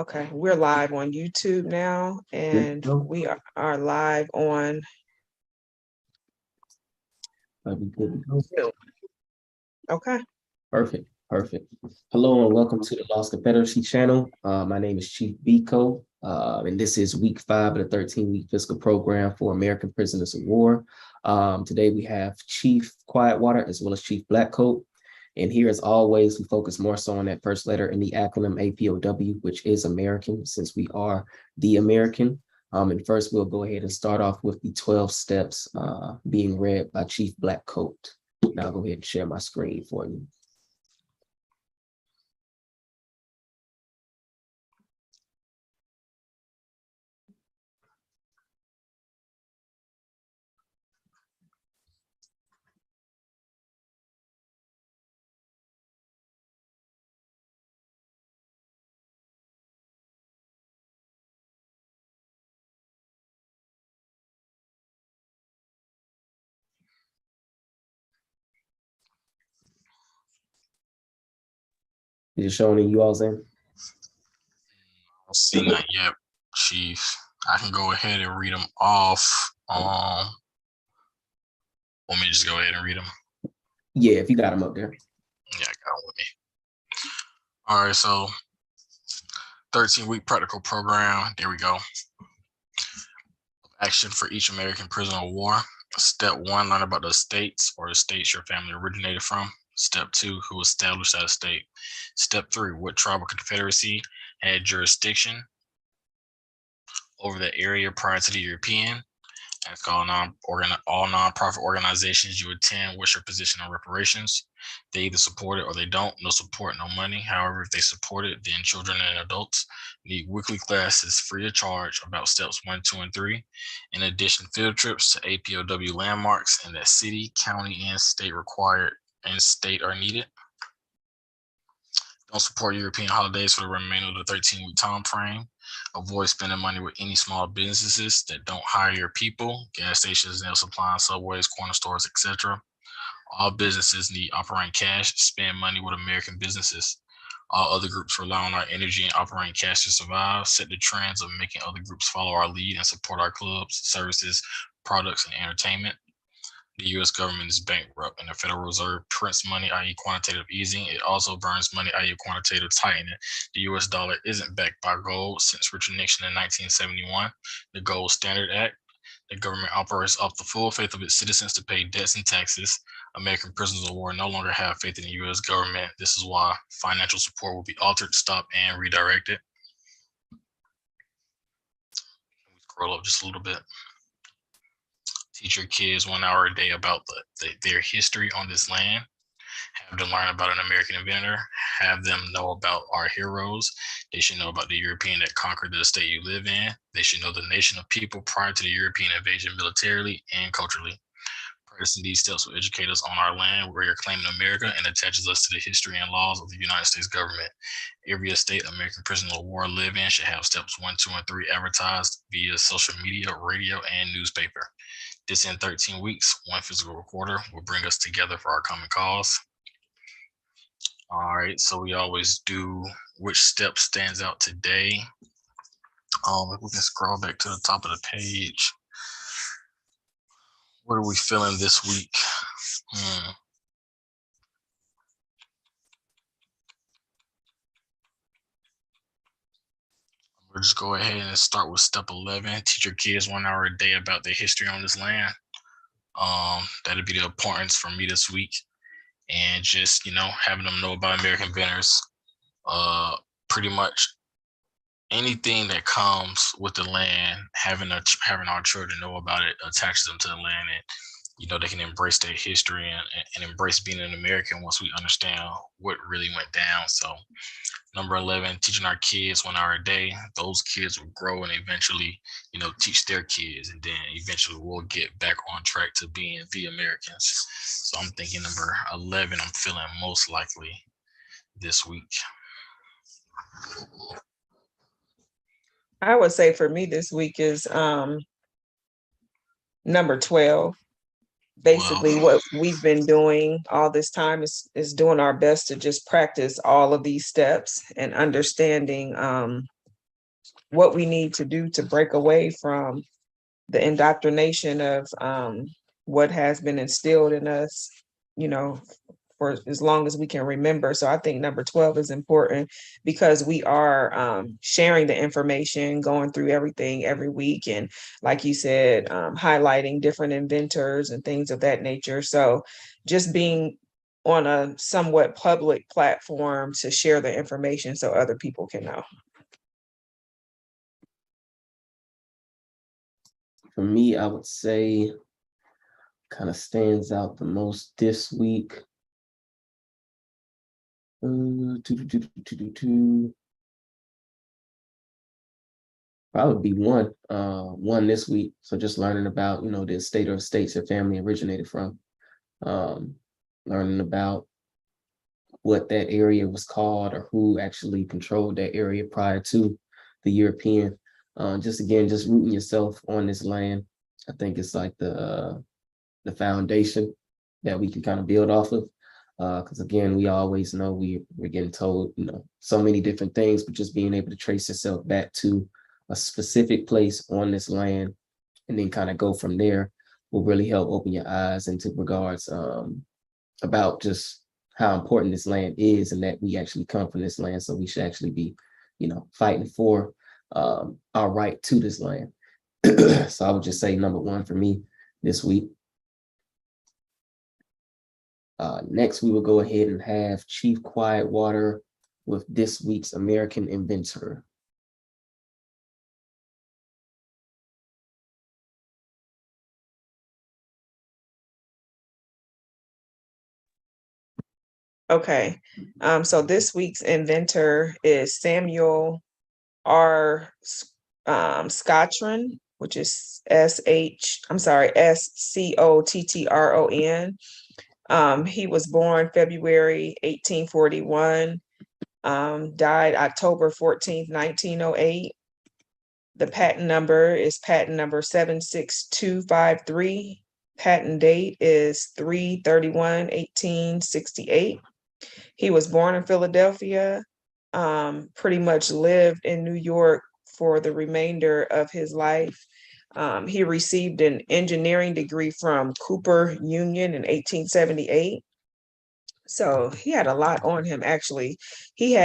Okay, we're live on YouTube now, and we are live on Zoom. Okay. Perfect. Hello and welcome to the Lost Confederacy channel. My name is Chief Biko, and this is week 5 of the 13-week fiscal program for American Prisoners of War. Today we have Chief Quietwater as well as Chief Blackcoat. And here, as always, we focus more so on that first letter in the acronym APOW, which is American, since we are the American. And first, we'll go ahead and start off with the 12 steps being read by Chief Blackcoat. Now I'll go ahead and share my screen for you. Is it showing in you all's in? I'll see that yet, Chief. I can go ahead and read them off. Want me to just go ahead and read them? Yeah, if you got them up there. Yeah, I got them with me. All right, so 13-week practical program. There we go. Action for each American prisoner of war. Step 1, learn about the states or the states your family originated from. Step 2, who established that state. Step 3, what tribal confederacy had jurisdiction over the area prior to the European. Ask all nonprofit organizations you attend, what's your position on reparations? They either support it or they don't. No support, no money. However, if they support it, then children and adults need weekly classes free of charge about steps 1, 2, and 3. In addition, field trips to APOW landmarks in that city, county, and state required and state are needed. Don't support European holidays for the remainder of the 13-week time frame. Avoid spending money with any small businesses that don't hire your people, gas stations, nail supply, subways, corner stores, etc. All businesses need operating cash. Spend money with American businesses. All other groups rely on our energy and operating cash to survive. Set the trends of making other groups follow our lead and support our clubs, services, products, and entertainment. The U.S. government is bankrupt, and the Federal Reserve prints money, i.e. quantitative easing. It also burns money, i.e. quantitative tightening. The U.S. dollar isn't backed by gold since Richard Nixon in 1971, the Gold Standard Act. The government operates off the full faith of its citizens to pay debts and taxes. American prisoners of war no longer have faith in the U.S. government. This is why financial support will be altered, stopped, and redirected. Let me scroll up just a little bit. Teach your kids 1 hour a day about their history on this land. Have them learn about an American inventor. Have them know about our heroes. They should know about the European that conquered the state you live in. They should know the nation of people prior to the European invasion militarily and culturally. Practicing these steps will educate us on our land where you're claiming America and attaches us to the history and laws of the United States government. Every state American prisoners of war live in should have steps 1, 2, and 3 advertised via social media, radio, and newspaper. This in 13 weeks, 1 physical recorder will bring us together for our common cause. All right, so we always do which step stands out today. If we can scroll back to the top of the page. What are we feeling this week? We'll just go ahead and start with step 11. Teach your kids 1 hour a day about their history on this land. That'll be the importance for me this week. And just, having them know about American inventors. Pretty much anything that comes with the land, having our children know about it attaches them to the land, and they can embrace their history and embrace being an American once we understand what really went down. So number 11, teaching our kids 1 hour a day. Those kids will grow and eventually, teach their kids, and then eventually we'll get back on track to being the Americans. So I'm thinking number 11, I'm feeling most likely this week. I would say for me this week is number 12. Basically, what we've been doing all this time is doing our best to just practice all of these steps and understanding what we need to do to break away from the indoctrination of what has been instilled in us, you know, for as long as we can remember. So I think number 12 is important because we are sharing the information, going through everything every week. And like you said, highlighting different inventors and things of that nature. So just being on a somewhat public platform to share the information so other people can know. For me, I would say kind of stands out the most this week. Probably be one this week. So just learning about, the state or states your family originated from, learning about what that area was called or who actually controlled that area prior to the European. Just rooting yourself on this land. I think it's like the foundation that we can kind of build off of. Because again, we always know we're getting told, so many different things, but just being able to trace yourself back to a specific place on this land and then kind of go from there will really help open your eyes into regards about just how important this land is and that we actually come from this land. So we should actually be, fighting for our right to this land. So I would just say number one for me this week. Next, we will go ahead and have Chief Quietwater with this week's American Inventor. Okay, so this week's inventor is Samuel R. Scottron, which is Scottron. He was born February 1841, died October 14th, 1908. The patent number is patent number 76253. Patent date is 3/31/1868. He was born in Philadelphia, pretty much lived in New York for the remainder of his life. He received an engineering degree from Cooper Union in 1878. So he had a lot on him, actually. He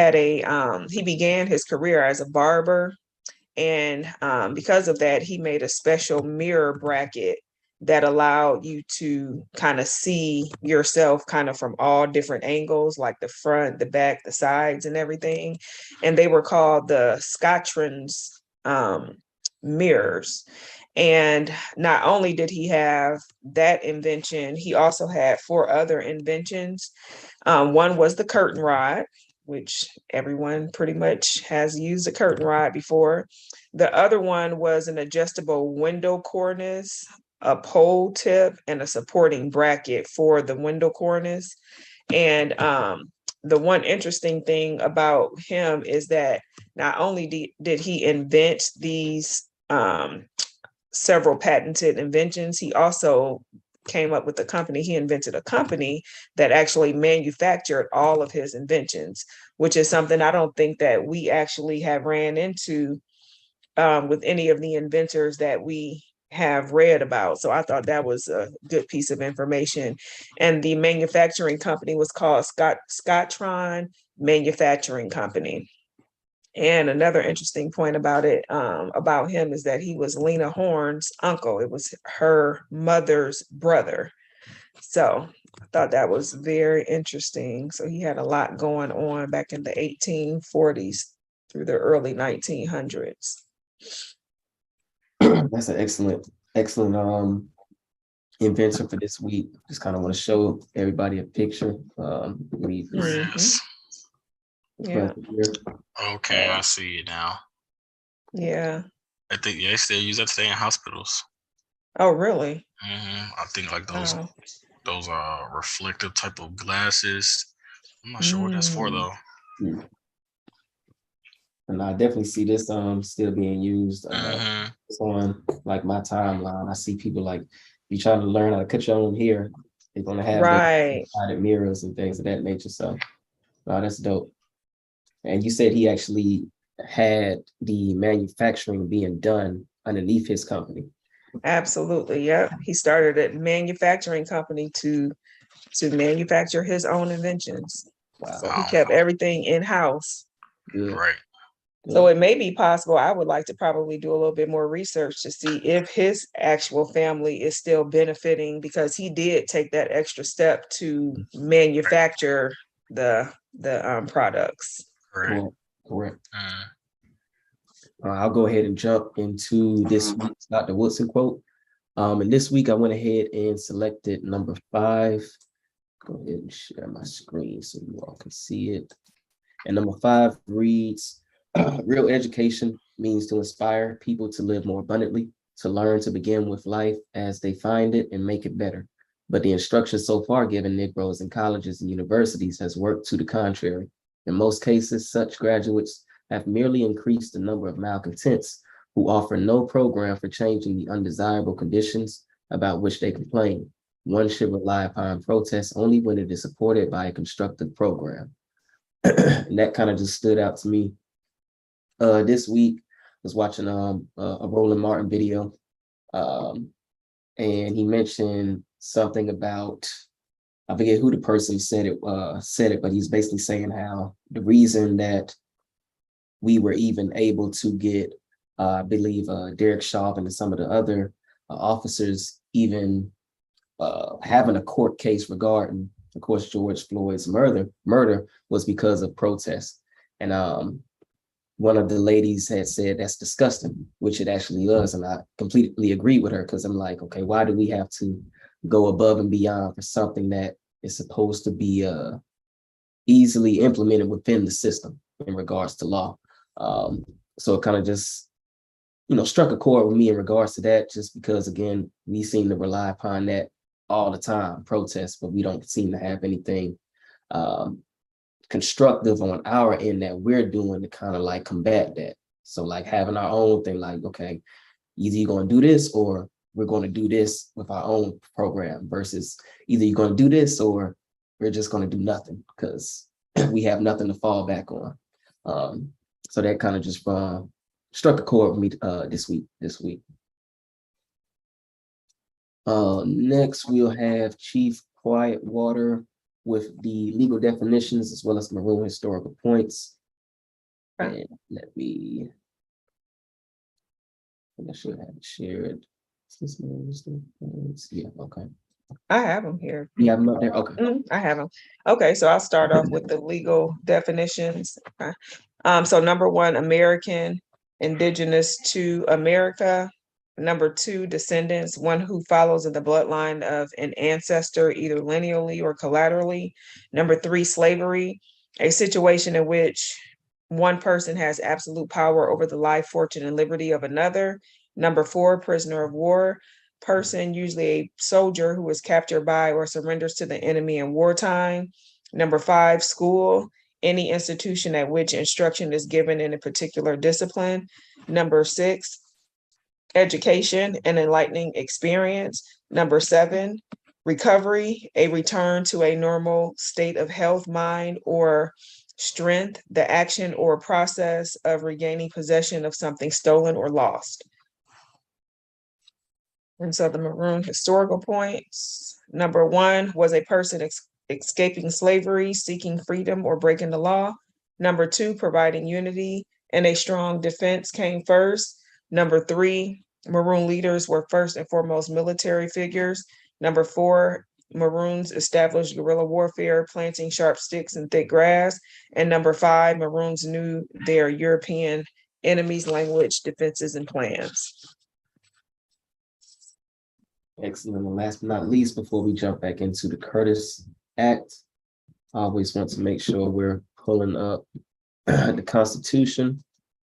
began his career as a barber, and because of that, he made a special mirror bracket that allowed you to kind of see yourself kind of from all different angles, like the front, the back, the sides, and everything. And they were called the Scottron's mirrors. And not only did he have that invention, he also had 4 other inventions. One was the curtain rod, which everyone pretty much has used a curtain rod before. The other one was an adjustable window cornice, a pole tip, and a supporting bracket for the window cornice. And the one interesting thing about him is that not only did he invent these several patented inventions, he also came up with a company. He invented a company that actually manufactured all of his inventions, which is something I don't think that we actually have ran into with any of the inventors that we have read about. So I thought that was a good piece of information. And the manufacturing company was called Scottron Manufacturing Company. And another interesting point about him is that he was Lena Horne's uncle. It was her mother's brother. So I thought that was very interesting. So he had a lot going on back in the 1840s through the early 1900s. That's an excellent inventor for this week. Just kind of want to show everybody a picture. Yes. Yeah. Okay, I see it now. Yeah. I think they still use that today in hospitals. Oh, really? I think like those reflective type of glasses. I'm not sure what that's for though. And I definitely see this still being used. It's on like my timeline. I see people like you trying to learn how to cut your own hair. They're gonna have added mirrors and things of that nature. So wow, that's dope. And you said he actually had the manufacturing being done underneath his company. Absolutely. Yep. He started a manufacturing company to manufacture his own inventions. Wow. So he kept everything in-house. Good. Right. So it may be possible. I would like to probably do a little bit more research to see if his actual family is still benefiting, because he did take that extra step to manufacture the products. Right. Correct. I'll go ahead and jump into this week's Dr. Woodson quote. And this week I went ahead and selected number 5. Go ahead and share my screen so you all can see it. And number 5 reads, real education means to inspire people to live more abundantly, to learn to begin with life as they find it and make it better. But the instruction so far given Negroes in colleges and universities has worked to the contrary. In most cases, such graduates have merely increased the number of malcontents who offer no program for changing the undesirable conditions about which they complain. One should rely upon protests only when it is supported by a constructive program. And that kind of just stood out to me. This week, I was watching a Roland Martin video, and he mentioned something about, I forget who the person said it, but he's basically saying how the reason that we were even able to get, I believe, Derek Chauvin and some of the other officers even having a court case regarding, of course, George Floyd's murder was because of protests. And one of the ladies had said that's disgusting, which it actually was. And I completely agree with her, because I'm like, okay, why do we have to go above and beyond for something that is supposed to be easily implemented within the system in regards to law? So it kind of just, struck a chord with me in regards to that, just because, again, we seem to rely upon that all the time, protests, but we don't seem to have anything constructive on our end that we're doing to kind of like combat that. So like having our own thing, like, okay, either you're going to do this or we're going to do this with our own program, versus either you're going to do this or we're just going to do nothing because we have nothing to fall back on. So that kind of just struck a chord with me this week. Next, we'll have Chief Quietwater with the legal definitions as well as maroon historical points. And I should have it shared. Is this maroon historical points? Yeah, okay. I have them here. You have them up there? Okay. I have them. Okay, so I'll start off with the legal definitions. Okay. So number 1, American, indigenous to America. Number 2, descendants, one who follows in the bloodline of an ancestor, either lineally or collaterally. Number 3, slavery, a situation in which one person has absolute power over the life, fortune, and liberty of another. Number 4, prisoner of war, person, usually a soldier who is captured by or surrenders to the enemy in wartime. Number 5, school, any institution at which instruction is given in a particular discipline. Number 6, education, an enlightening experience. Number 7, recovery, a return to a normal state of health, mind, or strength, the action or process of regaining possession of something stolen or lost. And so the maroon historical points. Number 1 was a person escaping slavery, seeking freedom, or breaking the law. Number 2, providing unity and a strong defense came first. Number 3, maroon leaders were first and foremost military figures. Number 4, maroons established guerrilla warfare, planting sharp sticks in thick grass. And number 5, maroons knew their European enemies' language, defenses, and plans. Excellent. And last but not least, before we jump back into the Curtis Act, I always want to make sure we're pulling up the Constitution.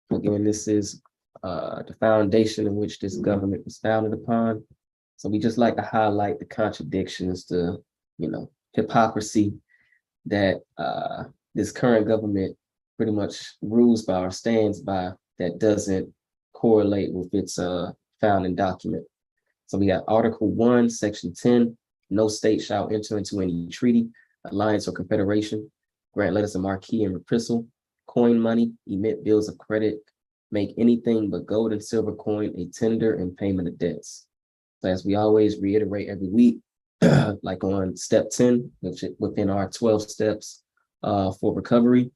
Again, this is the foundation in which this government was founded upon. So we just like to highlight the contradictions, the hypocrisy that this current government pretty much rules by or stands by, that doesn't correlate with its founding document. So we got Article 1, Section 10, no state shall enter into any treaty, alliance, or confederation, grant letters of marque and reprisal, coin money, emit bills of credit, make anything but gold and silver coin a tender and payment of debts. So as we always reiterate every week, like on step 10, which within our 12 steps for recovery,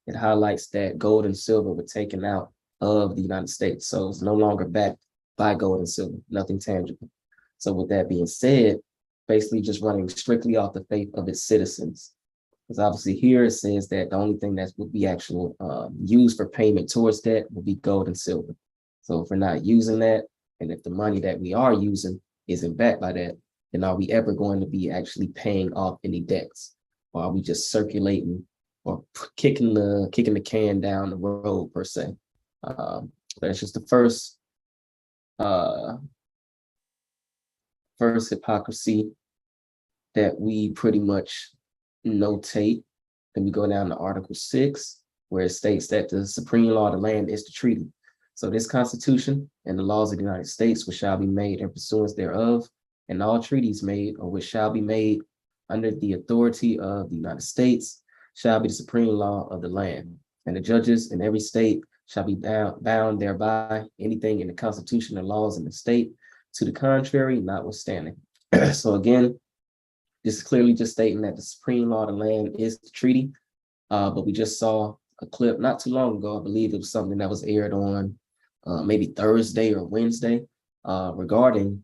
it highlights that gold and silver were taken out of the United States. So it's no longer backed by gold and silver, nothing tangible. So with that being said, basically just running strictly off the faith of its citizens. Because obviously here it says that the only thing that would be actual used for payment towards debt will be gold and silver. So if we're not using that, and if the money that we are using isn't backed by that, then are we ever going to be actually paying off any debts? Or are we just circulating or kicking the can down the road per se? That's just the first hypocrisy that we pretty much notate. Then we go down to Article 6, where it states that the supreme law of the land is the treaty. So this Constitution and the laws of the United States, which shall be made in pursuance thereof, and all treaties made or which shall be made under the authority of the United States, shall be the supreme law of the land. And the judges in every state shall be bound thereby, anything in the Constitution and laws in the state, to the contrary, notwithstanding. So again, this is clearly just stating that the supreme law of the land is the treaty. But we just saw a clip not too long ago. I believe it was something that was aired on maybe Thursday or Wednesday regarding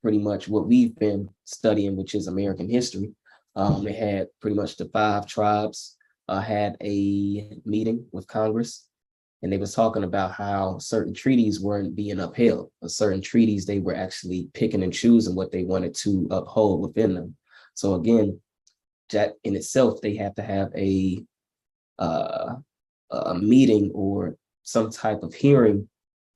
pretty much what we've been studying, which is American history. It had pretty much the 5 tribes had a meeting with Congress, and they was talking about how certain treaties weren't being upheld. Or certain treaties, they were actually picking and choosing what they wanted to uphold within them. So again, that in itself, they have to have a meeting or some type of hearing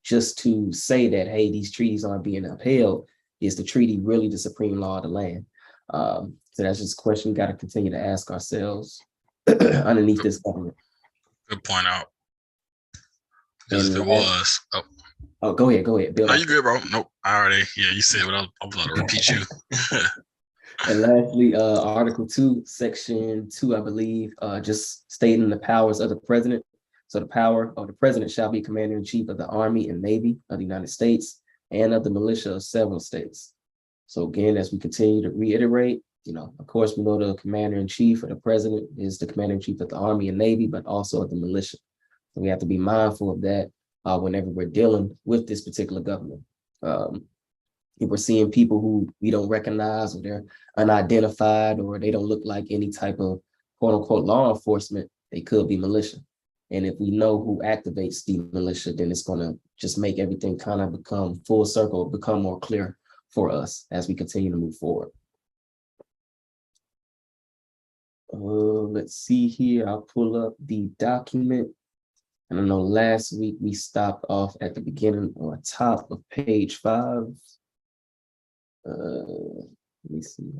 just to say that, hey, these treaties aren't being upheld. Is the treaty really the supreme law of the land? So that's just a question we got to continue to ask ourselves underneath this government. Good point out. Because if it was, go ahead. Bill, no, you good, bro? Nope, I already, you said what I'm about to repeat you. And lastly, Article 2, Section 2, I believe, just stating the powers of the president. So the power of the president shall be commander-in-chief of the Army and Navy of the United States and of the militia of several states. So again, as we continue to reiterate, of course, we know the commander-in-chief or the president is the commander-in-chief of the Army and Navy, but also of the militia. So we have to be mindful of that whenever we're dealing with this particular government. If we're seeing people who we don't recognize, or they're unidentified, or they don't look like any type of quote unquote law enforcement, they could be militia. And if we know who activates the militia, then it's going to just make everything kind of become full circle, become more clear for us as we continue to move forward. Let's see here. I'll pull up the document. And I know last week we stopped off at the beginning or top of page 5. Let me see.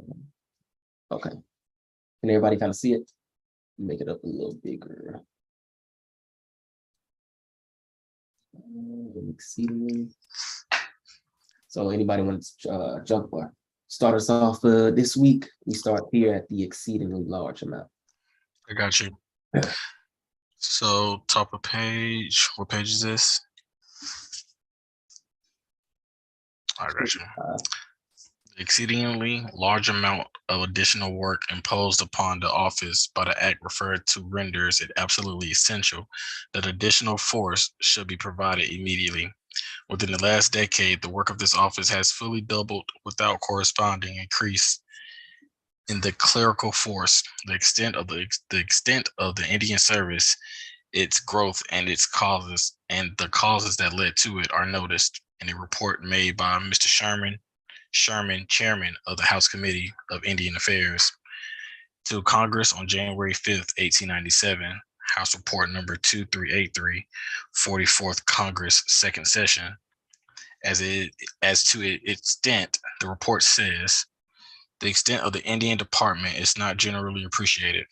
Okay. Can everybody kind of see it? Make it up a little bigger. Exceedingly. So anybody want to jump or start us off this week? We start here at the exceedingly large amount. I got you. So top of page, what page is this? I got you. Exceedingly large amount of additional work imposed upon the office by the act referred to renders it absolutely essential that additional force should be provided immediately. Within the last decade, the work of this office has fully doubled without corresponding increase in the clerical force. The extent of the Indian service, its growth, and its causes, and the causes that led to it are noticed in a report made by Mr. Sherman, chairman of the House Committee of Indian Affairs, to Congress on January 5th, 1897, House Report number 2383, 44th Congress, second session. As to its extent, the report says, the extent of the Indian Department is not generally appreciated.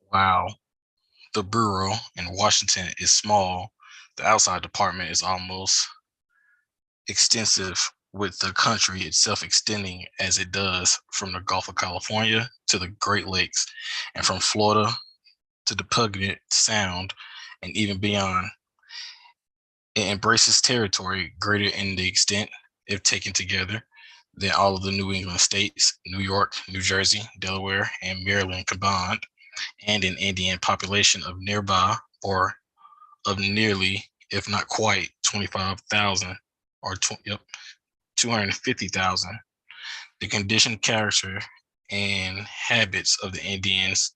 While the Bureau in Washington is small, the outside department is almost extensive, with the country itself extending as it does from the Gulf of California to the Great Lakes, and from Florida to the Puget Sound and even beyond. It embraces territory greater in the extent, if taken together, than all of the New England states, New York, New Jersey, Delaware, and Maryland combined, and an Indian population of nearby or of nearly, if not quite, 25,000 or 250,000. The condition, character, and habits of the Indians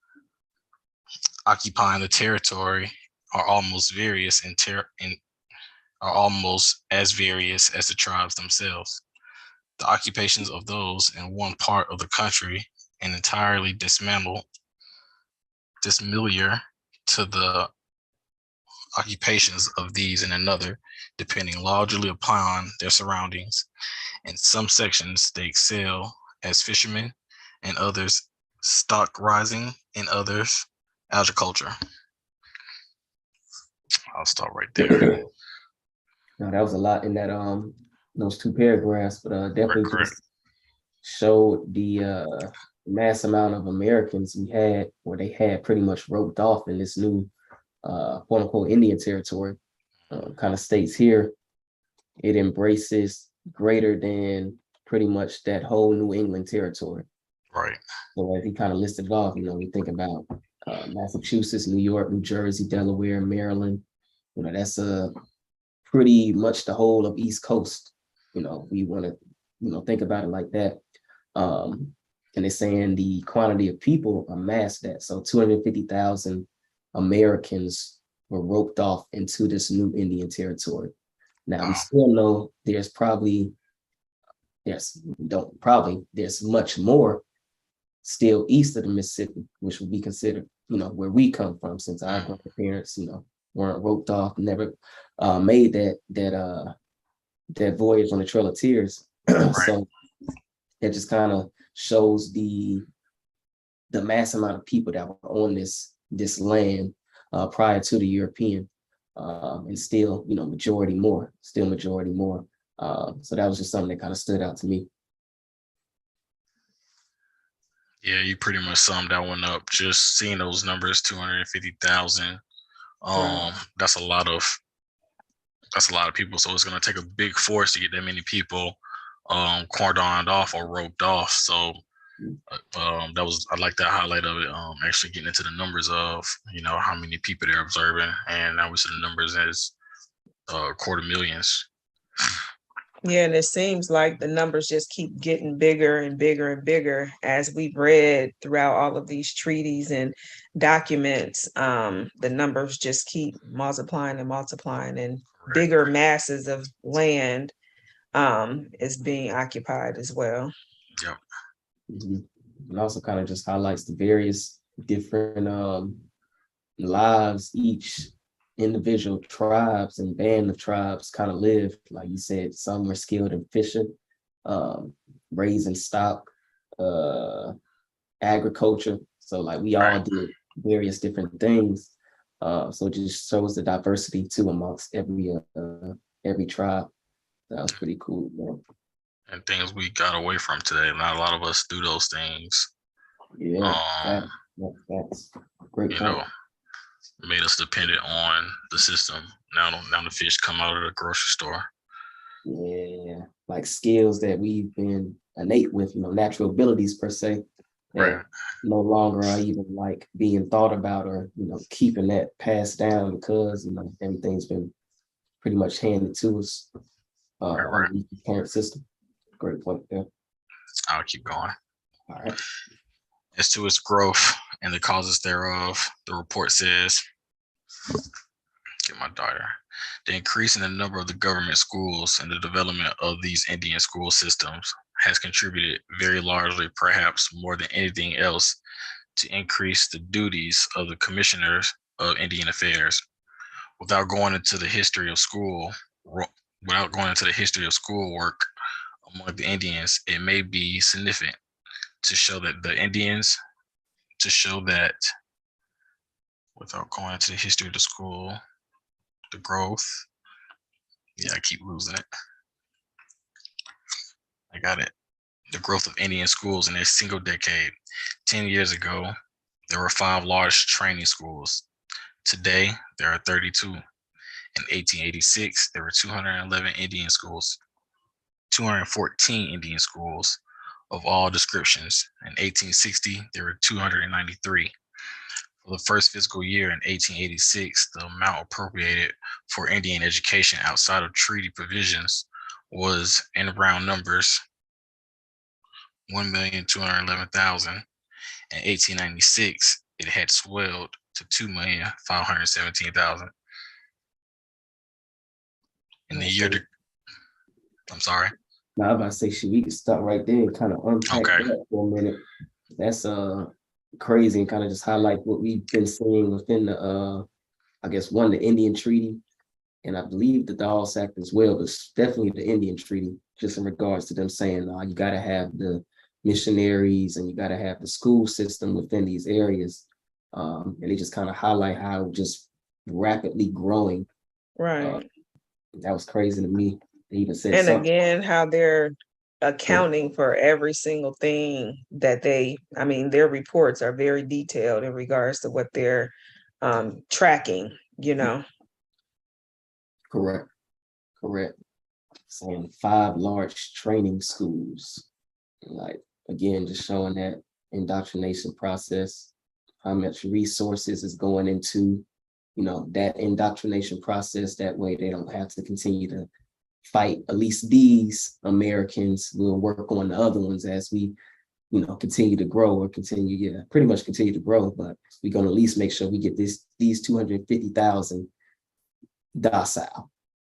occupying the territory are almost are almost as various as the tribes themselves. The occupations of those in one part of the country and entirely dismemorial to the occupations of these in another, depending largely upon their surroundings. In some sections, they excel as fishermen, and others stock rising, and others agriculture. I'll stop right there. Now that was a lot in that those two paragraphs, but definitely Correct. just showed the mass amount of Americans we had, or they had pretty much roped off in this new quote unquote Indian territory. Kind of states here, it embraces greater than pretty much that whole New England territory. Right. So as he kind of listed it off, we think about Massachusetts, New York, New Jersey, Delaware, Maryland. That's pretty much the whole of East Coast. We want to, think about it like that. And they're saying the quantity of people amassed that. So 250,000 Americans were roped off into this new Indian territory. Now we still know there's much more still east of the Mississippi, which would be considered, where we come from, since our grandparents, weren't roped off, never made that voyage on the Trail of Tears. Right. So it just kind of shows the mass amount of people that were on this land prior to the European, and still, majority more. So that was just something that kind of stood out to me. Yeah, you pretty much summed that one up. Just seeing those numbers, 250,000. That's a lot of people. So it's gonna take a big force to get that many people cordoned off or roped off. So I like that highlight of it. Actually getting into the numbers of how many people they're observing, and now we see the numbers as quarter millions. Yeah, and it seems like the numbers just keep getting bigger and bigger and bigger as we've read throughout all of these treaties and documents. The numbers just keep multiplying and multiplying, and bigger masses of land is being occupied as well. Yep. And also kind of just highlights the various different lives each individual tribes and band of tribes kind of lived. Like you said, some were skilled in fishing, raising stock, agriculture. So like we all did various different things. So it just shows the diversity too amongst every tribe. That was pretty cool, man. And things we got away from today. Not a lot of us do those things. Yeah, that's great point. Made us dependent on the system. Now the fish come out of the grocery store. Yeah, like skills that we've been innate with, natural abilities per se, that no longer are even like being thought about or keeping that passed down, because everything's been pretty much handed to us on the current system. Great point there. I'll keep going. All right. As to its growth and the causes thereof, the report says, get my daughter, the increase in the number of the government schools and the development of these Indian school systems has contributed very largely, perhaps more than anything else, to increase the duties of the commissioners of Indian affairs. Without going into the history of school work among the Indians, it may be significant to show that without going into the history of the school, the growth. Yeah, I keep losing it. I got it. The growth of Indian schools in a single decade. 10 years ago, there were 5 large training schools. Today, there are 32. In 1886, there were 211 Indian schools, 214 Indian schools of all descriptions. In 1860, there were 293. For the first fiscal year in 1886, the amount appropriated for Indian education outside of treaty provisions was, in round numbers, 1,211,000. In 1896, it had swelled to 2,517,000. In the year to, I'm sorry. Now, I was about to say, should we could stop right there and kind of unpack Okay. that for a minute. That's crazy and kind of just highlight what we've been seeing within the I guess one, the Indian Treaty, and I believe the Dawes Act as well, but definitely the Indian Treaty, just in regards to them saying you got to have the missionaries and you got to have the school system within these areas. And they just kind of highlight how just rapidly growing. Right. That was crazy to me. They even said And something. again, how they're accounting for every single thing that their reports are very detailed in regards to what they're tracking, Correct. Saying 5 large training schools. Like, again, just showing that indoctrination process, how much resources is going into, that indoctrination process. That way they don't have to continue to fight. At least these Americans will work on the other ones as we, continue to grow or pretty much continue to grow. But we're going to at least make sure we get these 250,000 docile.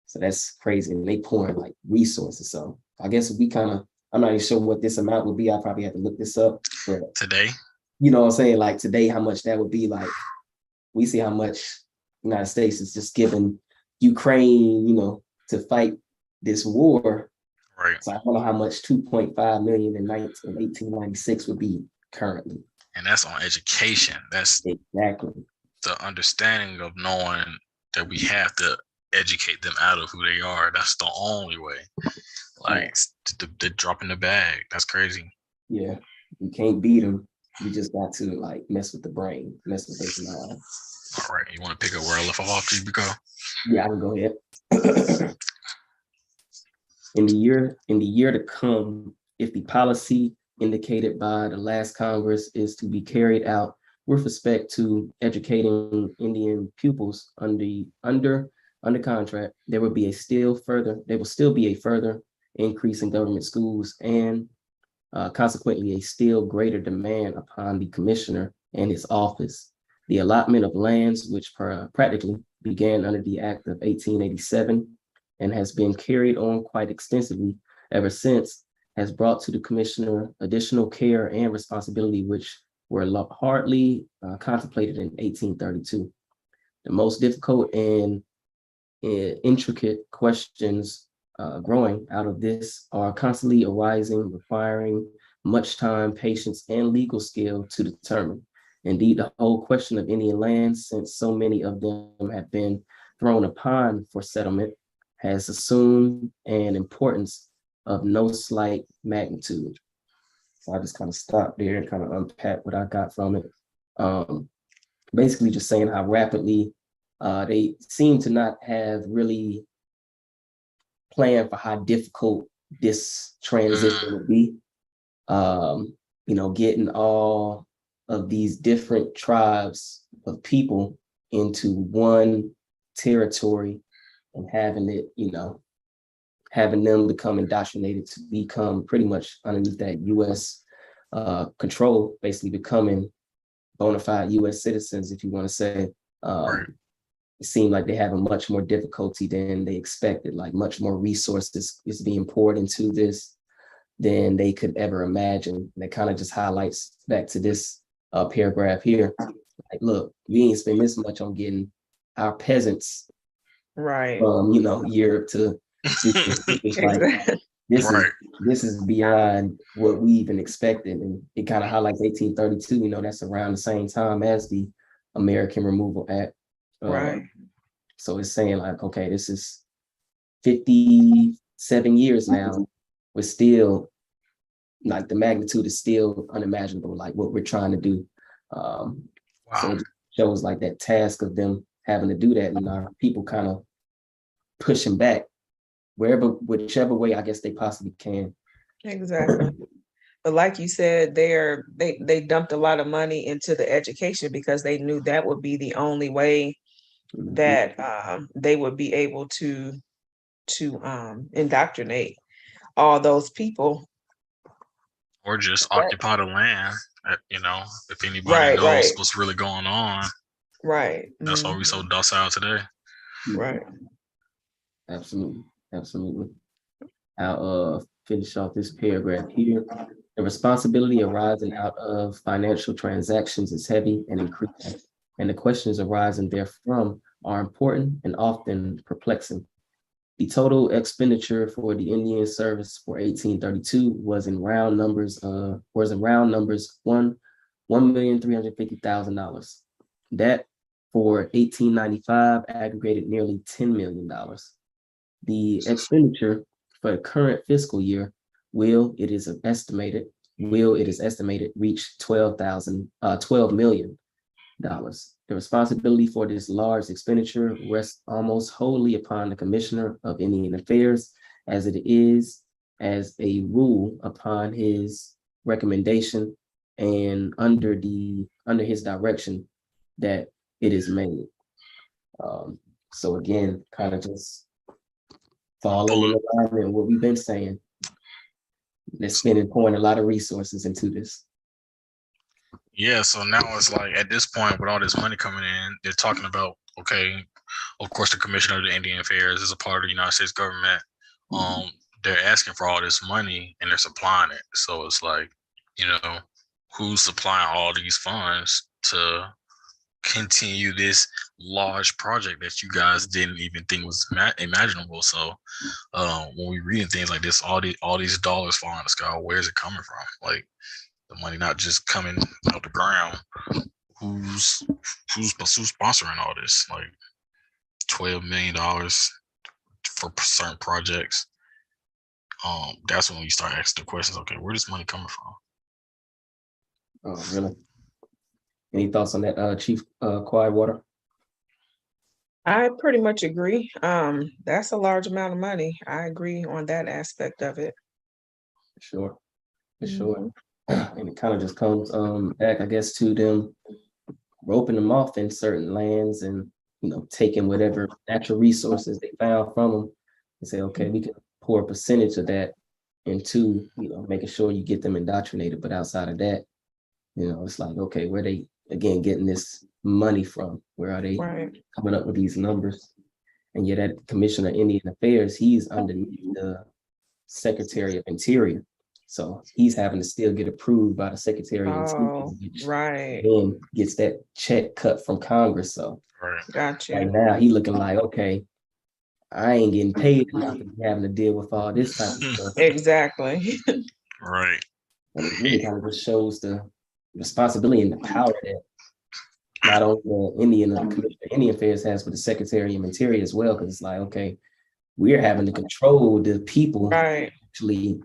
So that's crazy. And they pouring like resources. So I guess I'm not even sure what this amount would be. I probably have to look this up. But Today? You know what I'm saying? Like today, how much that would be. Like we see how much the United States is just giving Ukraine, to fight this war. Right. So I don't know how much 2.5 million in 1896 would be currently. And that's on education. That's exactly the understanding of knowing that we have to educate them out of who they are. That's the only way. Like the drop in the bag. That's crazy. Yeah, you can't beat them. You just got to like mess with the brain, mess with their mind. All right, you want to pick up where I left off, Biko? Yeah, I can go ahead. In the year to come, if the policy indicated by the last Congress is to be carried out with respect to educating Indian pupils under contract, there will still be a further increase in government schools and consequently a still greater demand upon the commissioner and his office. The allotment of lands, which practically began under the Act of 1887 and has been carried on quite extensively ever since, has brought to the commissioner additional care and responsibility which were hardly contemplated in 1832. The most difficult and intricate questions growing out of this are constantly arising, requiring much time, patience, and legal skill to determine. Indeed, the whole question of Indian lands, since so many of them have been thrown upon for settlement, has assumed an importance of no slight magnitude. So I just kind of stopped there and kind of unpack what I got from it. Basically just saying how rapidly they seem to not have really planned for how difficult this transition would be. Getting all of these different tribes of people into one territory and having it, having them become indoctrinated to become pretty much underneath that U.S. Control, basically becoming bona fide U.S. citizens, if you want to say. It seemed like they have a much more difficulty than they expected, like much more resources is being poured into this than they could ever imagine. And it kind of just highlights back to this paragraph here. Like, look, we ain't spend this much on getting our peasants right from, Europe to this is beyond what we even expected. And it kind of highlights 1832, that's around the same time as the American Removal Act. Right. So it's saying like, okay, this is 57 years now, but still like the magnitude is still unimaginable, like what we're trying to do. So Wow. it shows like that task of them having to do that, and our people kind of pushing back whichever way I guess they possibly can. Exactly. But like you said, they dumped a lot of money into the education because they knew that would be the only way that they would be able to indoctrinate all those people. Or just occupy the land. If anybody Right, knows right, what's really going on, right. that's why we so docile today. Right. Absolutely, absolutely. I'll finish off this paragraph here. The responsibility arising out of financial transactions is heavy and increasing, and the questions arising therefrom are important and often perplexing. The total expenditure for the Indian service for 1832 was in round numbers $1,350,000. That for 1895 aggregated nearly $10 million. The expenditure for the current fiscal year it is estimated, reach $12 million. The responsibility for this large expenditure rests almost wholly upon the Commissioner of Indian Affairs, as it is, as a rule, upon his recommendation and under his direction that it is made. So again, kind of just falling in alignment with what we've been saying. They're pouring a lot of resources into this. Yeah, so now it's like at this point, with all this money coming in, they're talking about, okay, of course, the Commissioner of the Indian Affairs is a part of the United States government. They're asking for all this money and they're supplying it. So it's like, who's supplying all these funds to continue this large project that you guys didn't even think was imaginable? So when we reading things like this, all these dollars falling in the sky, where's it coming from? Like, the money not just coming out the ground. Who's sponsoring all this? Like $12 million for certain projects. That's when we start asking the questions. Okay, where does money coming from? Oh, really? Any thoughts on that, Chief Quietwater? I pretty much agree. That's a large amount of money. I agree on that aspect of it. For sure. And it kind of just comes back, I guess, to them roping them off in certain lands and taking whatever natural resources they found from them and say, okay, we can pour a percentage of that into making sure you get them indoctrinated. But outside of that, it's like, okay, where they again getting this money from? Where are they coming up with these numbers? And yet that Commissioner of Indian Affairs, he's underneath the Secretary of Interior. So he's having to still get approved by the Secretary of Interior, which then gets that check cut from Congress. So gotcha. Right now he looking like, okay, I ain't getting paid enough to be having to deal with all this type of stuff. Exactly. Right. And it really kind of just shows the responsibility and the power that not only the Indian Affairs has, but the Secretary of Interior as well. Because it's like, okay, we're having to control the people actually.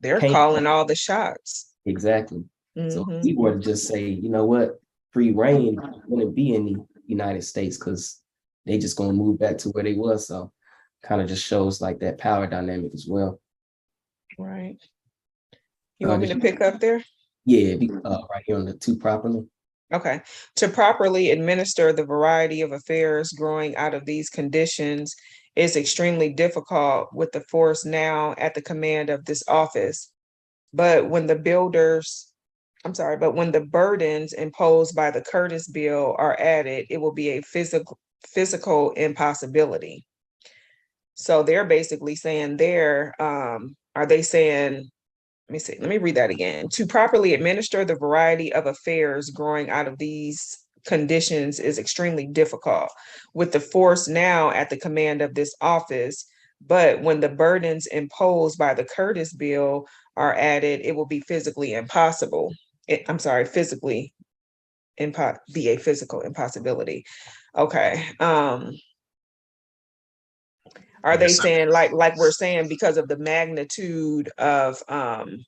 They're calling all the shots. Exactly. So if we were to just say, you know what, free reign wouldn't be in the United States because they just gonna move back to where they was. So kind of just shows like that power dynamic as well. Right. You want me to pick up there? Yeah, right here on the to properly. Okay. To properly administer the variety of affairs growing out of these conditions is extremely difficult with the force now at the command of this office. But when the burdens imposed by the Curtis Bill are added, it will be a physical impossibility. So they're basically saying let me read that again. To properly administer the variety of affairs growing out of these conditions is extremely difficult with the force now at the command of this office. But when the burdens imposed by the Curtis Bill are added, it will be physically impossible. Be a physical impossibility. Okay. Are they saying like we're saying because of the magnitude of the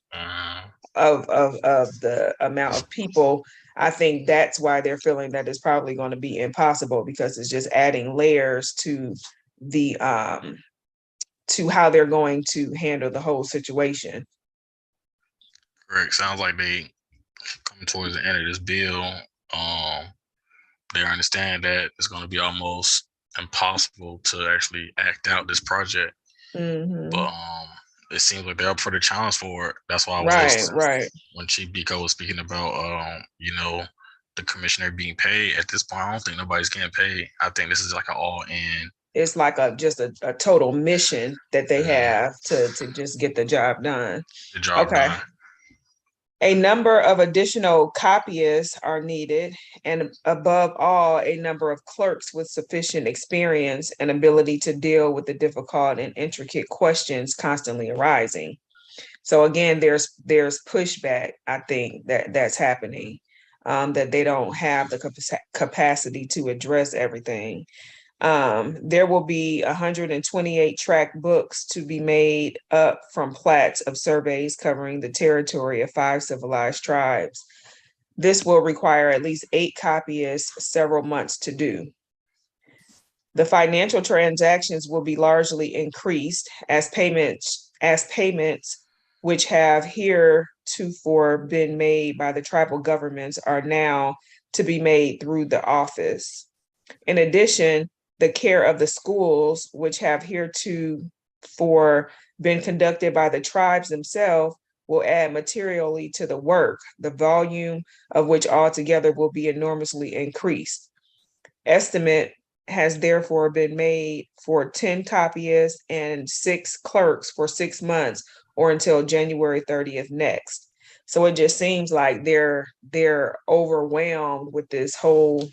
amount of people? I think that's why they're feeling that it's probably going to be impossible, because it's just adding layers to the to how they're going to handle the whole situation. Correct. Sounds like they come towards the end of this bill. They understand that it's going to be almost impossible to actually act out this project. Mhm. But it seems like they're up for the challenge for it. That's why I was Right, listening right. when Chief Biko was speaking about the commissioner being paid. At this point, I don't think nobody's getting paid. I think this is like an all-in. It's like just a total mission that they have to just get the job done. The job Okay. done. A number of additional copyists are needed, and above all, a number of clerks with sufficient experience and ability to deal with the difficult and intricate questions constantly arising. So again, there's pushback, I think, that's happening, that they don't have the capacity to address everything. There will be 128 track books to be made up from plats of surveys covering the territory of 5 civilized tribes. This will require at least 8 copyists, several months to do. The financial transactions will be largely increased as payments which have heretofore been made by the tribal governments are now to be made through the office. In addition, the care of the schools, which have heretofore been conducted by the tribes themselves, will add materially to the work, the volume of which altogether will be enormously increased. Estimate has therefore been made for 10 copyists and 6 clerks for 6 months, or until January 30th next. So it just seems like they're overwhelmed with this whole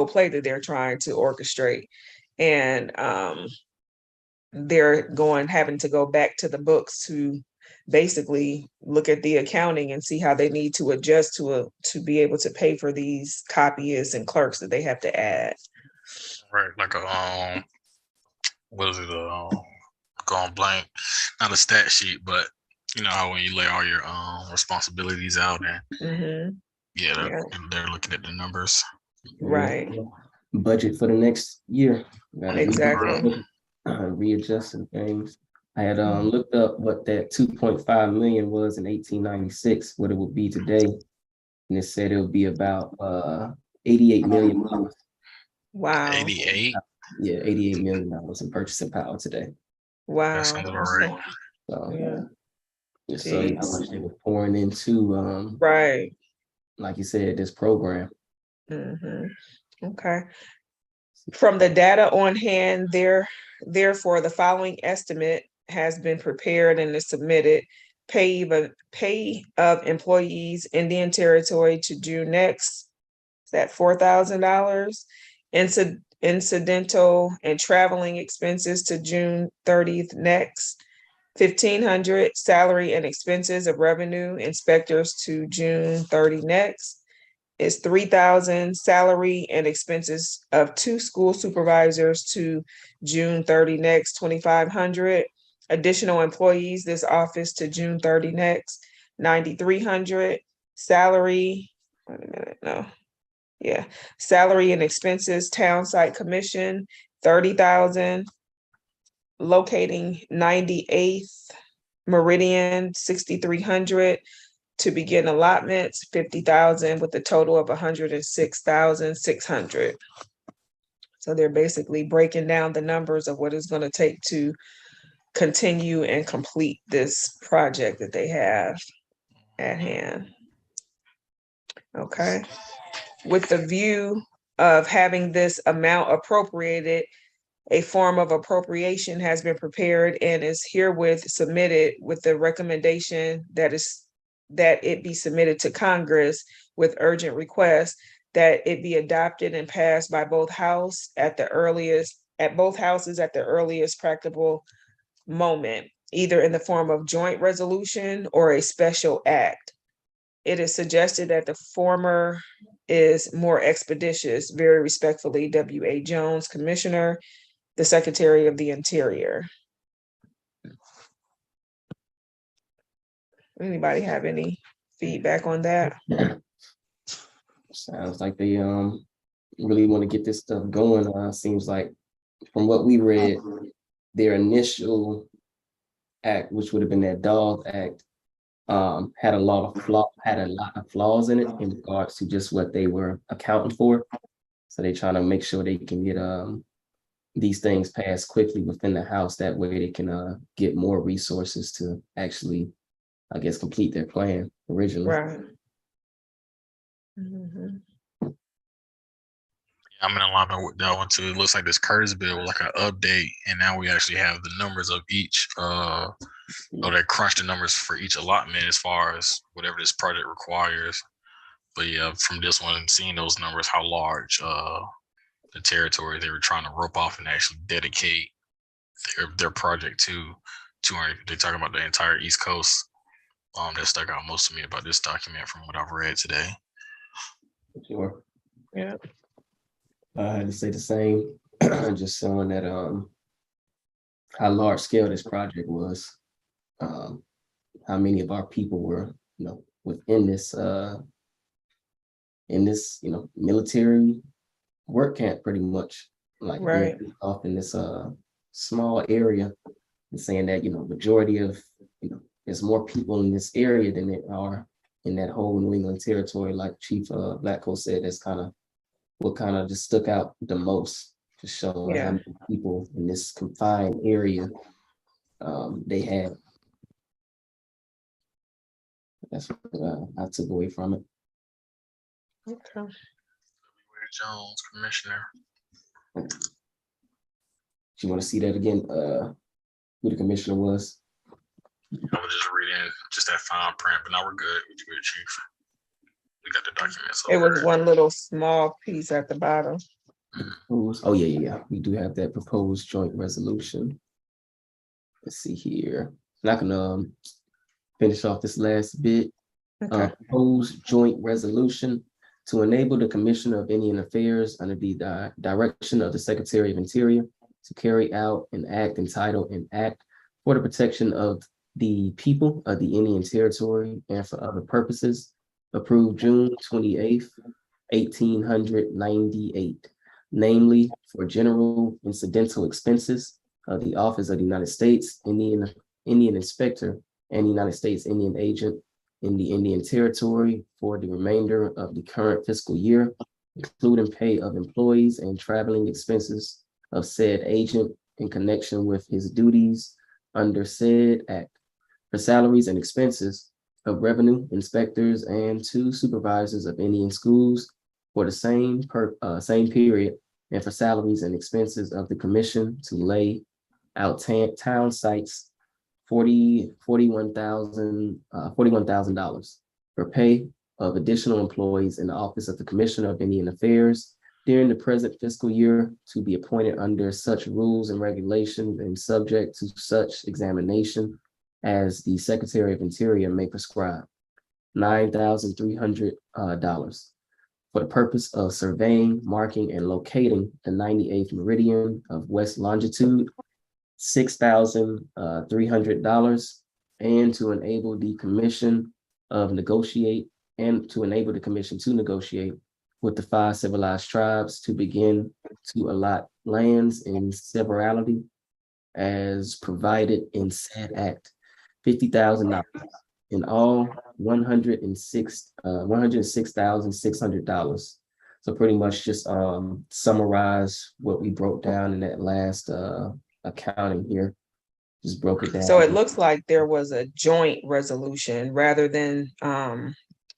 play that they're trying to orchestrate, and they're having to go back to the books to basically look at the accounting and see how they need to adjust to be able to pay for these copyists and clerks that they have to add. Right, like what is it? Going blank, not a stat sheet, but you know how when you lay all your responsibilities out and they're looking at the numbers. Right. Budget for the next year. Exactly. Readjusting things. I had looked up what that 2.5 million was in 1896, what it would be today, and it said it would be about 88 million. Wow. 88. Yeah, 88 million dollars in purchasing power today. Wow. That sounds about right. So, just so you know how much they were pouring into right, like you said, this program. Okay. From the data on hand, therefore, the following estimate has been prepared and is submitted. Pay of employees, Indian Territory to June next. Is that $4,000? Incidental and traveling expenses to June 30th next. 1,500 salary and expenses of revenue inspectors to June 30 next. Is 3,000 salary and expenses of 2 school supervisors to June 30 next. 2,500 additional employees this office to June 30 next. 9,300 salary. Wait a minute, no. Yeah, salary and expenses, town site commission, 30,000. Locating 98th Meridian, 6,300 to begin allotments, 50,000 with a total of 106,600. So they're basically breaking down the numbers of what it's going to take to continue and complete this project that they have at hand. Okay. With the view of having this amount appropriated, a form of appropriation has been prepared and is herewith submitted with the recommendation that it be submitted to Congress with urgent request that it be adopted and passed by both houses at the earliest practicable moment, either in the form of joint resolution or a special act. It is suggested that the former is more expeditious. Very respectfully, W.A. Jones, Commissioner, the Secretary of the Interior. Anybody have any feedback on that? Sounds like they really want to get this stuff going. Seems like from what we read, their initial act, which would have been that Dog Act, had a lot of flaws in it in regards to just what they were accounting for. So they're trying to make sure they can get these things passed quickly within the House. That way they can get more resources to actually, I guess, complete their plan originally. Right. Mhm. I'm in alignment with that one too. It looks like this Curtis bill was like an update, and now we actually have the numbers of each. They crunched the numbers for each allotment as far as whatever this project requires. But yeah, from this one, seeing those numbers, how large the territory they were trying to rope off and actually dedicate their project to. They're talking about the entire East Coast. That stuck out most to me about this document from what I've read today. Sure. Yeah. I had to say the same, just showing that how large scale this project was, how many of our people were, within this military work camp, pretty much, like Right. being off in this small area, and saying that majority of there's more people in this area than there are in that whole New England territory, like Chief Blacko said. That's what kind of just stuck out the most, to show how Yeah. many people in this confined area they had. That's what I took away from it. Okay. Jones, Commissioner. Do you want to see that again? Who the commissioner was? I was just reading just that fine print, but now we're good. We're good, Chief. We got the documents. It was one little small piece at the bottom. Oh yeah. We do have that proposed joint resolution. Let's see here. And I can finish off this last bit. Okay. Proposed joint resolution to enable the Commissioner of Indian Affairs under the direction of the Secretary of Interior to carry out an act entitled an act for the protection of the people of the Indian Territory and for other purposes, approved June 28th, 1898, namely for general incidental expenses of the Office of the United States Indian Inspector and United States Indian Agent in the Indian Territory for the remainder of the current fiscal year, including pay of employees and traveling expenses of said agent in connection with his duties under said act, for salaries and expenses of revenue inspectors and 2 supervisors of Indian schools for the same period, and for salaries and expenses of the commission to lay out town sites $41,000 for pay of additional employees in the Office of the Commissioner of Indian Affairs during the present fiscal year, to be appointed under such rules and regulations and subject to such examination as the Secretary of Interior may prescribe. $9,300 for the purpose of surveying, marking, and locating the 98th meridian of west longitude, $6,300, and to enable the commission to negotiate with the 5 civilized tribes to begin to allot lands in severalty as provided in said act, $50,000. In all, $106,600. So pretty much just summarize what we broke down in that last accounting here. Just broke it down. So it looks like there was a joint resolution rather than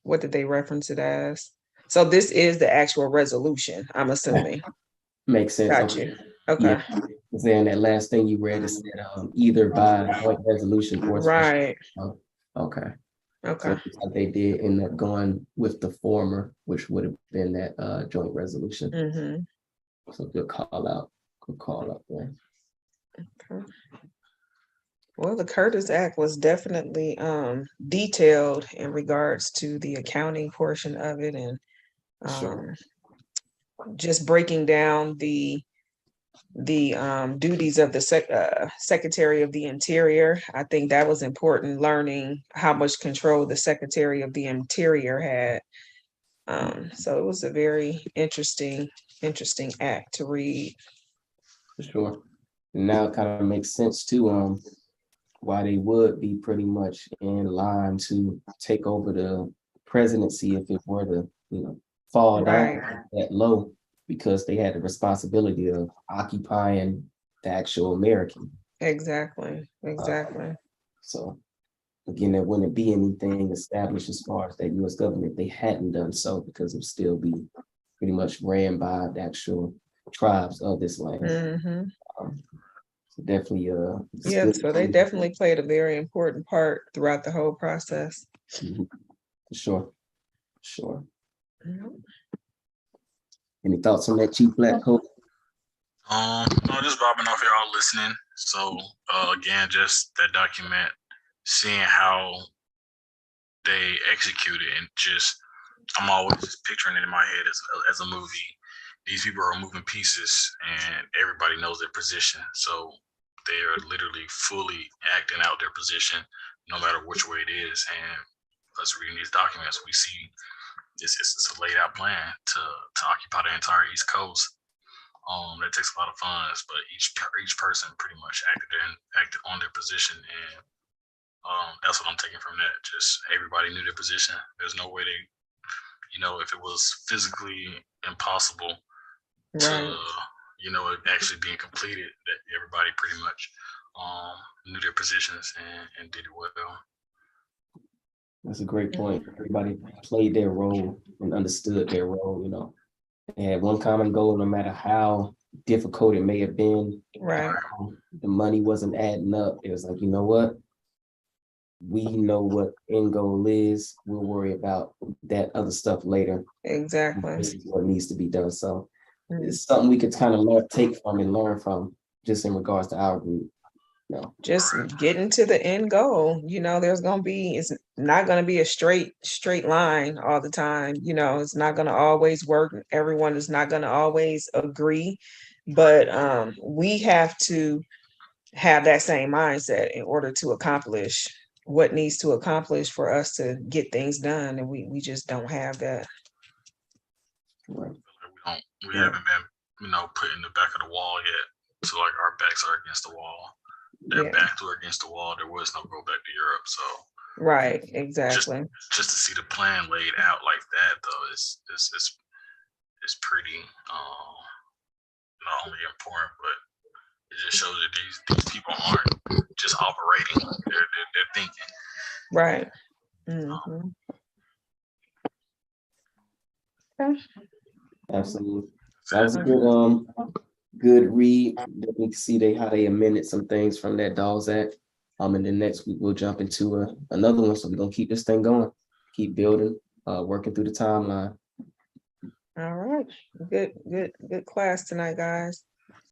what did they reference it as? So this is the actual resolution, I'm assuming. Makes sense. Got you. Okay. Yeah. Then that last thing you read is that either by joint resolution or special. Right. Okay. Okay. So they did end up going with the former, which would have been that joint resolution. Mm-hmm. So good call out there. Okay. Well, the Curtis Act was definitely detailed in regards to the accounting portion of it, and Sure. just breaking down the duties of the Secretary of the Interior. I think that was important, learning how much control the Secretary of the Interior had So it was a very interesting act to read. For sure. And now it kind of makes sense too, why they would be pretty much in line to take over the presidency if it were to, fall down Right. that low, because they had the responsibility of occupying the actual American. Exactly. Exactly. So again, there wouldn't be anything established as far as that US government if they hadn't done so, because it would still be pretty much ran by the actual tribes of this land. Hmm. So definitely it's Yeah, good. so they definitely played a very important part throughout the whole process. Mhm. For sure. Sure. Mhm. Any thoughts on that, Chief Black Coat? No, just bobbing off y'all listening. So again, just that document, seeing how they executed, and just I'm always just picturing it in my head as a movie. These people are moving pieces, and everybody knows their position. So they are literally fully acting out their position, no matter which way it is. And us reading these documents, we see it's a laid out plan to occupy the entire East Coast. That takes a lot of funds, but each person pretty much acted on their position, and that's what I'm taking from that. Just everybody knew their position. There's no way they, if it was physically impossible to, Right. it actually being completed, that everybody pretty much knew their positions and did it well. That's a great point. Everybody played their role and understood their role. They had one common goal, no matter how difficult it may have been. Right. The money wasn't adding up. It was like, you know what? We know what end goal is. We'll worry about that other stuff later. Exactly. This is what needs to be done. So Mm. it's something we could kind of take from and learn from, just in regards to our group. Just getting to the end goal. It's not gonna be a straight line all the time. It's not gonna always work. Everyone is not gonna always agree, but we have to have that same mindset in order to accomplish what needs to accomplish for us to get things done, and we just don't have that. Right. We haven't been, put in the back of the wall yet. So like our backs are against the wall. Their backs were against the wall. There was no go back to Europe. So Right, exactly. Just to see the plan laid out like that, though, is pretty not only important, but it just shows that these people aren't just operating; they're thinking. Right. Mm-hmm. Okay. Absolutely. So that was a good read. We can see how they amended some things from that Dolls Act. And then next week we'll jump into another one. So we're gonna keep this thing going, keep building, working through the timeline. All right. Good class tonight, guys.